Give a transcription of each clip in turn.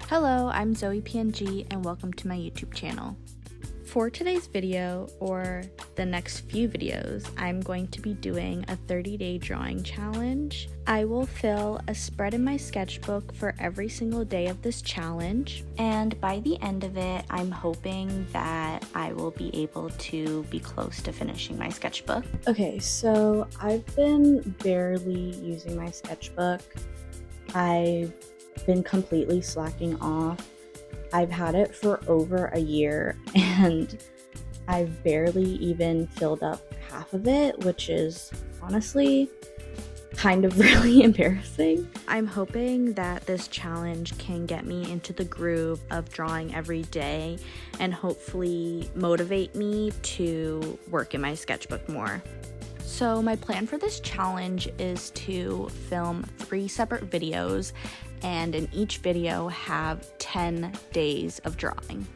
Hello, I'm Zoe PNG and welcome to my YouTube channel. For today's video, or the next few videos, I'm going to be doing a 30-day drawing challenge. I will fill a spread in my sketchbook for every single day of this challenge, and by the end of it, I'm hoping that I will be able to be close to finishing my sketchbook. Okay, so I've been barely using my sketchbook. I've been completely slacking off. I've had it for over a year and I've barely even filled up half of it, which is honestly kind of really embarrassing. I'm hoping that this challenge can get me into the groove of drawing every day and hopefully motivate me to work in my sketchbook more. So my plan for this challenge is to film 3 separate videos and in each video have 10 days of drawing.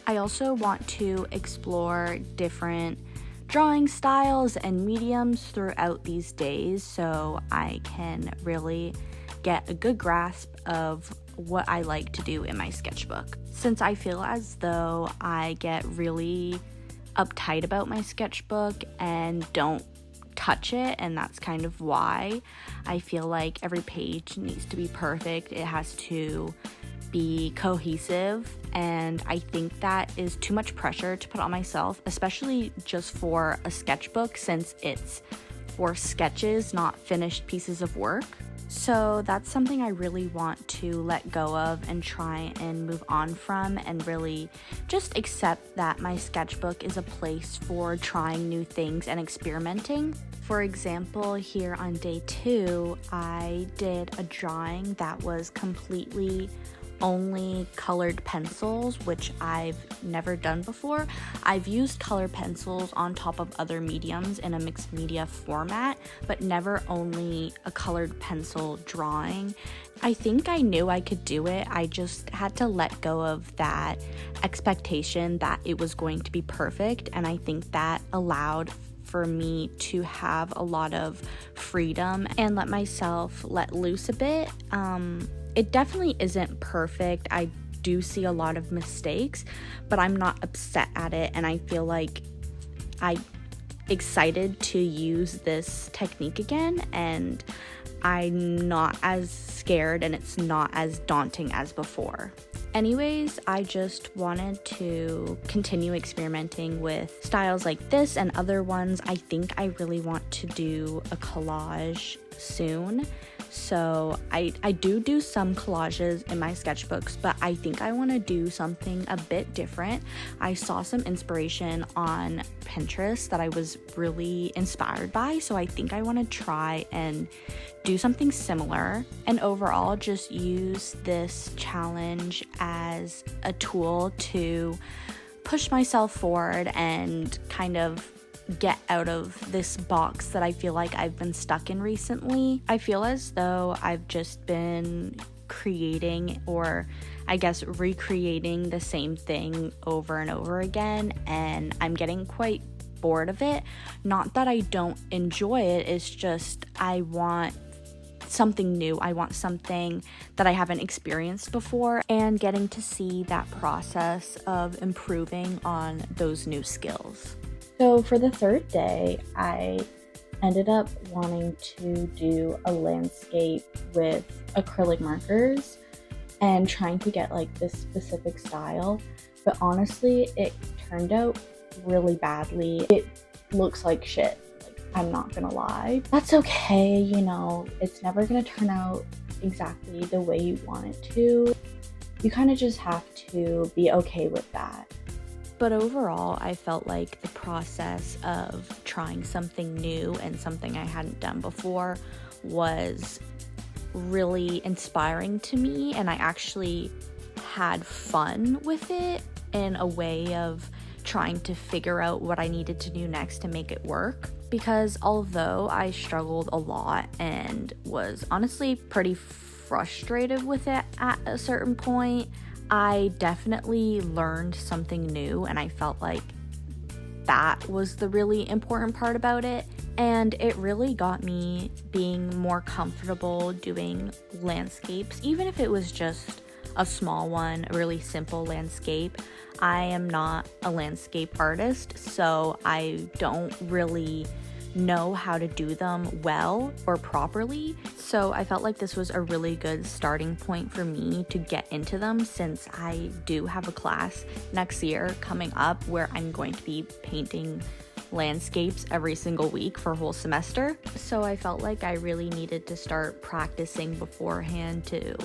I also want to explore different drawing styles and mediums throughout these days so I can really get a good grasp of what I like to do in my sketchbook. Since I feel as though I get really uptight about my sketchbook and don't touch it, and that's kind of why I feel like every page needs to be perfect. It has to be cohesive, and I think that is too much pressure to put on myself, especially just for a sketchbook since it's for sketches, not finished pieces of work. So that's something I really want to let go of and try and move on from, and really just accept that my sketchbook is a place for trying new things and experimenting. For example, here on day 2, I did a drawing that was completely only colored pencils, which I've never done before. I've used colored pencils on top of other mediums in a mixed media format, but never only a colored pencil drawing. I think I knew I could do it. I just had to let go of that expectation that it was going to be perfect, and I think that allowed for me to have a lot of freedom and let myself let loose a bit. It definitely isn't perfect. I do see a lot of mistakes, but I'm not upset at it, and I feel like I'm excited to use this technique again, and I'm not as scared and it's not as daunting as before. Anyways, I just wanted to continue experimenting with styles like this and other ones. I think I really want to do a collage soon. So I do some collages in my sketchbooks, but I think I want to do something a bit different. I saw some inspiration on Pinterest that I was really inspired by, so I think I want to try and do something similar, and overall just use this challenge as a tool to push myself forward and kind of get out of this box that I feel like I've been stuck in recently. I feel as though I've just been creating, or I guess recreating, the same thing over and over again, and I'm getting quite bored of it. Not that I don't enjoy it, it's just I want something new. I want something that I haven't experienced before, and getting to see that process of improving on those new skills. So for the 3rd day, I ended up wanting to do a landscape with acrylic markers and trying to get like this specific style, but honestly it turned out really badly. It looks like shit, like, I'm not gonna lie. That's okay, you know, it's never gonna turn out exactly the way you want it to. You kind of just have to be okay with that. But overall, I felt like the process of trying something new and something I hadn't done before was really inspiring to me, and I actually had fun with it in a way of trying to figure out what I needed to do next to make it work. Because although I struggled a lot and was honestly pretty frustrated with it at a certain point, I definitely learned something new, and I felt like that was the really important part about it. And it really got me being more comfortable doing landscapes, even if it was just a small one, a really simple landscape. I am not a landscape artist, so I don't really know how to do them well or properly. So I felt like this was a really good starting point for me to get into them, since I do have a class next year coming up where I'm going to be painting landscapes every single week for a whole semester. So I felt like I really needed to start practicing beforehand to,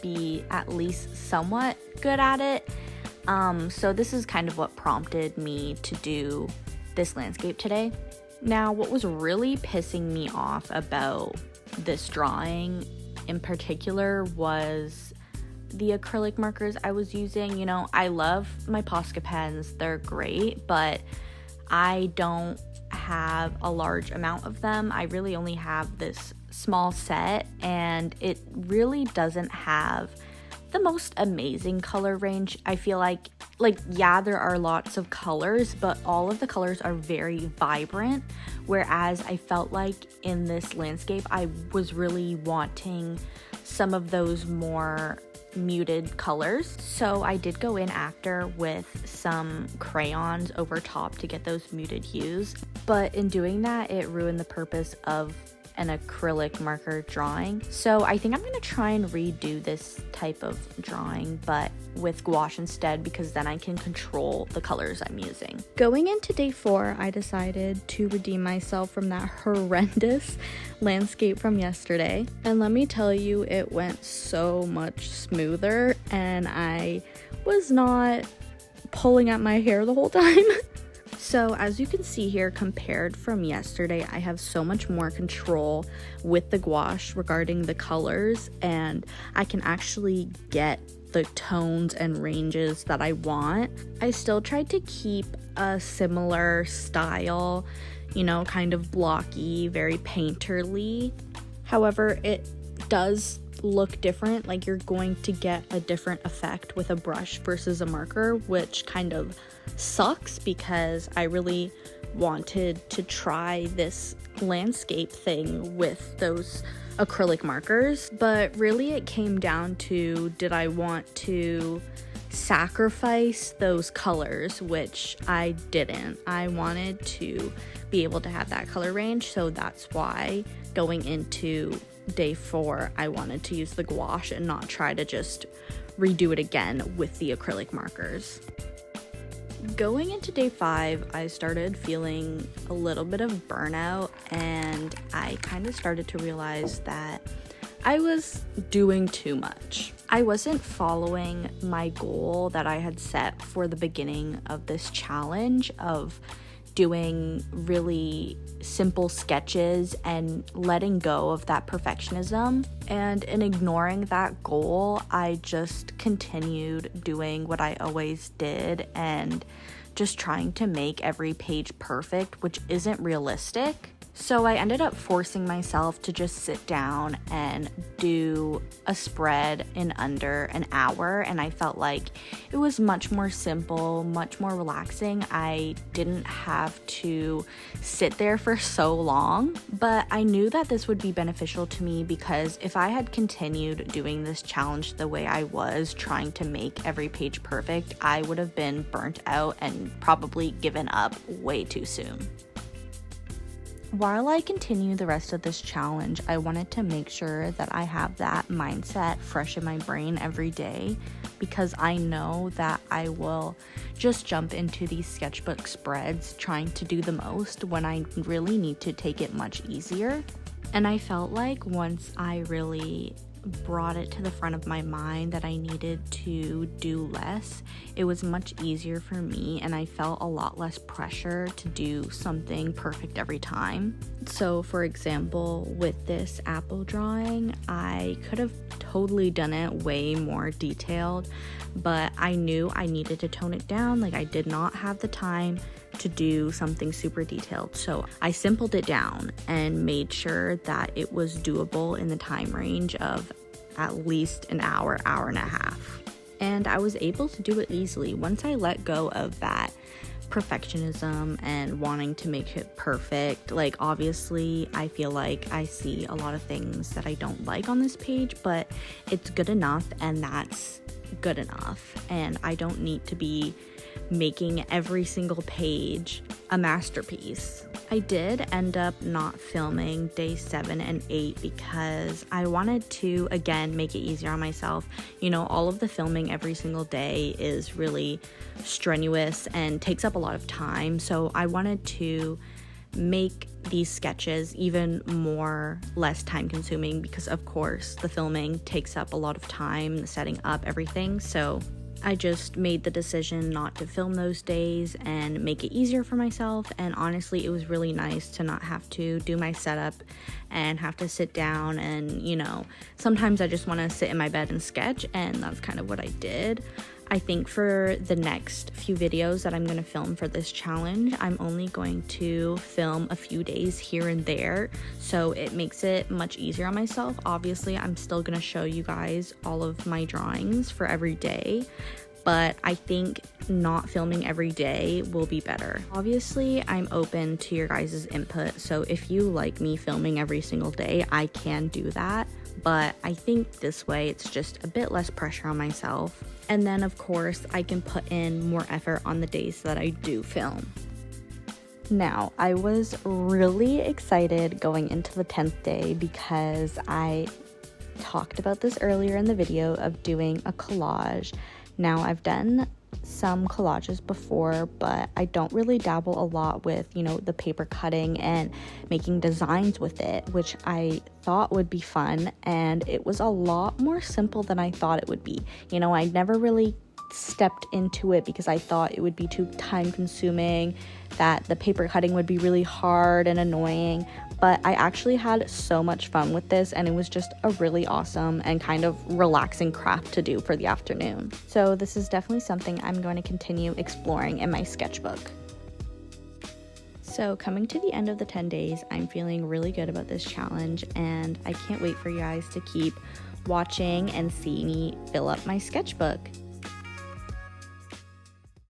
be at least somewhat good at it. So this is kind of what prompted me to do this landscape today. Now, what was really pissing me off about this drawing in particular was the acrylic markers I was using. I love my Posca pens, they're great, but I don't have a large amount of them. I really only have this small set, and it really doesn't have the most amazing color range. I feel like yeah, there are lots of colors, but all of the colors are very vibrant, whereas I felt like in this landscape I was really wanting some of those more muted colors. So I did go in after with some crayons over top to get those muted hues, but in doing that it ruined the purpose of an acrylic marker drawing. So I think I'm gonna try and redo this type of drawing, but with gouache instead, because then I can control the colors I'm using. Going into day 4, I decided to redeem myself from that horrendous landscape from yesterday. And let me tell you, it went so much smoother, and I was not pulling at my hair the whole time. So as you can see here, compared from yesterday, I have so much more control with the gouache regarding the colors, and I can actually get the tones and ranges that I want. I still tried to keep a similar style, kind of blocky, very painterly. However, it does look different. Like, you're going to get a different effect with a brush versus a marker, which kind of sucks because I really wanted to try this landscape thing with those acrylic markers. But really it came down to, did I want to sacrifice those colors, which I didn't. I wanted to be able to have that color range, so that's why going into day 4 I wanted to use the gouache and not try to just redo it again with the acrylic markers. Going into day 5, I started feeling a little bit of burnout, and I kind of started to realize that I was doing too much. I wasn't following my goal that I had set for the beginning of this challenge of doing really simple sketches and letting go of that perfectionism. And in ignoring that goal, I just continued doing what I always did and just trying to make every page perfect, which isn't realistic. So I ended up forcing myself to just sit down and do a spread in under an hour, and I felt like it was much more simple, much more relaxing. I didn't have to sit there for so long, but I knew that this would be beneficial to me, because if I had continued doing this challenge the way I was, trying to make every page perfect, I would have been burnt out and probably given up way too soon. While I continue the rest of this challenge, I wanted to make sure that I have that mindset fresh in my brain every day, because I know that I will just jump into these sketchbook spreads trying to do the most when I really need to take it much easier. And I felt like once I really brought it to the front of my mind that I needed to do less, it was much easier for me, and I felt a lot less pressure to do something perfect every time. So for example, with this apple drawing, I could have totally done it way more detailed, but I knew I needed to tone it down. Like, I did not have the time to do something super detailed, so I simpled it down and made sure that it was doable in the time range of at least an hour, hour and a half. And I was able to do it easily. Once I let go of that perfectionism and wanting to make it perfect. Like, obviously, I feel like I see a lot of things that I don't like on this page, but it's good enough, and that's good enough. And I don't need to be making every single page a masterpiece. I did end up not filming day 7 and 8 because I wanted to, again, make it easier on myself. You know, all of the filming every single day is really strenuous and takes up a lot of time. So I wanted to make these sketches even less time consuming because, of course, the filming takes up a lot of time, setting up everything. So I just made the decision not to film those days and make it easier for myself. And honestly, it was really nice to not have to do my setup and have to sit down and, you know, sometimes I just want to sit in my bed and sketch, and that's kind of what I did. I think for the next few videos that I'm going to film for this challenge, I'm only going to film a few days here and there, so it makes it much easier on myself. Obviously, I'm still going to show you guys all of my drawings for every day, but I think not filming every day will be better. Obviously, I'm open to your guys' input, so if you like me filming every single day, I can do that, but I think this way it's just a bit less pressure on myself. And then, of course, I can put in more effort on the days that I do film. Now, I was really excited going into the 10th day because I talked about this earlier in the video of doing a collage. Now, I've done some collages before, but I don't really dabble a lot with, you know, the paper cutting and making designs with it, which I thought would be fun, and it was a lot more simple than I thought it would be. You know, I never really stepped into it because I thought it would be too time consuming, that the paper cutting would be really hard and annoying, but I actually had so much fun with this, and it was just a really awesome and kind of relaxing craft to do for the afternoon. So this is definitely something I'm going to continue exploring in my sketchbook. So coming to the end of the 10 days, I'm feeling really good about this challenge, and I can't wait for you guys to keep watching and see me fill up my sketchbook.